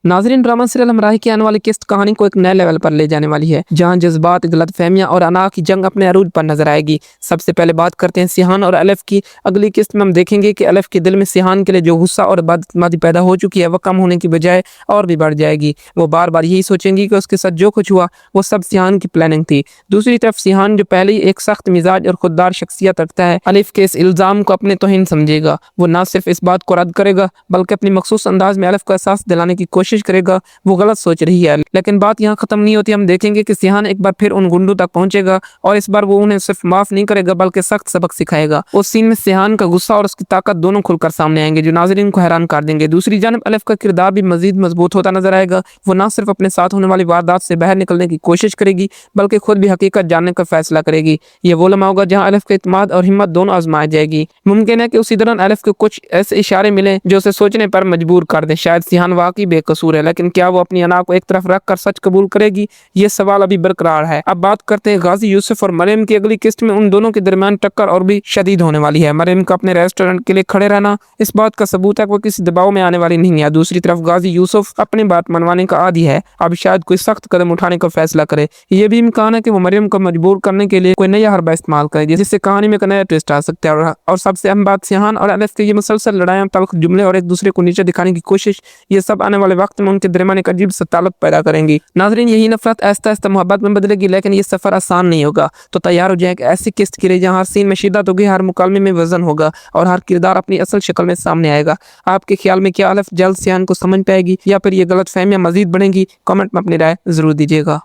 नाजरीन, drama serial हमराही की आने वाली किस्त कहानी को एक नए लेवल पर ले जाने वाली है, जहां जज्बात, गलतफहमियां और अना की जंग अपने अरूज पर नजर आएगी। सबसे पहले बात करते हैं सिहान और अलफ की। अगली किस्त में हम देखेंगे कि अलफ के दिल में सिहान के लिए जो गुस्सा और बदमाशी पैदा हो चुकी है, वह कम होने की बजाय और भी बढ़ जाएगी। वो बार बार यही सोचेंगी कि उसके साथ जो कुछ हुआ वो सब सिहान की प्लानिंग थी। दूसरी तरफ सिहान, जो पहले ही एक सख्त मिजाज और खुददार शख्सियत रखता है, अलफ के इस इल्जाम को अपने तौहीन समझेगा। वो न सिर्फ इस बात को रद्द करेगा बल्कि अपनी मखसूस अंदाज में अलफ को एहसास दिलाने की कोशिश करेगा वो गलत सोच रही है। लेकिन बात यहाँ खत्म नहीं होती। हम देखेंगे कि सिहान एक बार फिर उन गुंडों तक पहुंचेगा और इस बार वो उन्हें सिर्फ माफ नहीं करेगा बल्कि सख्त सबक सिखाएगा। उस सीन में सिहान का गुस्सा और उसकी ताकत दोनों खुलकर सामने आएंगे, जो नाजरीन को हैरान कर देंगे। दूसरी जानब अलफ का किरदार भी मजीद मजबूत होता नजर आएगा। वो न सिर्फ अपने साथ होने वाली वारदात से बाहर निकलने की कोशिश करेगी बल्कि खुद भी हकीकत जानने का फैसला करेगी। ये वो लम्हा होगा जहाँ अलफ का इत्मीनान और हिम्मत दोनों आजमाई जाएगी। मुमकिन है कि उसी दौरान अलफ को कुछ ऐसे इशारे मिले जो उसे सोचने पर मजबूर कर दे। शायद सिहान वाकई बेकसूर है, लेकिन क्या वो अपनी अना को एक तरफ रख कर सच कबूल करेगी? ये सवाल अभी बरकरार है। अब बात करते हैं गाजी यूसुफ और मरियम की। अगली किस्त में उन दोनों के दरमियान टक्कर और भी शदीद होने वाली है। मरियम का अपने रेस्टोरेंट के लिए खड़े रहना इस बात का सबूत है कि वो किसी दबाव में आने वाली नहीं है। दूसरी तरफ गाजी यूसुफ अपनी बात मनवाने का आदी है, अब शायद कोई सख्त कदम उठाने का फैसला करे। ये भी इम्कान है कि वो मरियम को मजबूर करने के लिए कोई नया हरबा इस्तेमाल करे, जिससे कहानी में एक नया ट्विस्ट आ सकता है। और सबसे अहम बात, सिहान और अलफ के ये मुसलसल लड़ाइयां, तल्ख जुमले और एक दूसरे को नीचे दिखाने की कोशिश, ये सब आने वाले वक्त में उनके दरमियान एक अजीब सा ताल्लुक पैदा करेंगी। नाजरीन, यही नफरत आहिस्ता आहिस्ता मोहब्बत में बदलेगी, लेकिन ये सफर आसान नहीं होगा। तो तैयार हो जाए ऐसी किस्त के लिए जहाँ हर सीन में शिद्दत होगी, हर मुकालमे में वजन होगा और हर किरदार अपनी असल शक्ल में सामने आएगा। आपके ख्याल में क्या अलफ जल्द सिहान को समझ पाएगी या फिर ये गलत फहमियां मजीद बढ़ेंगी? कमेंट में अपनी राय जरूर दीजिएगा।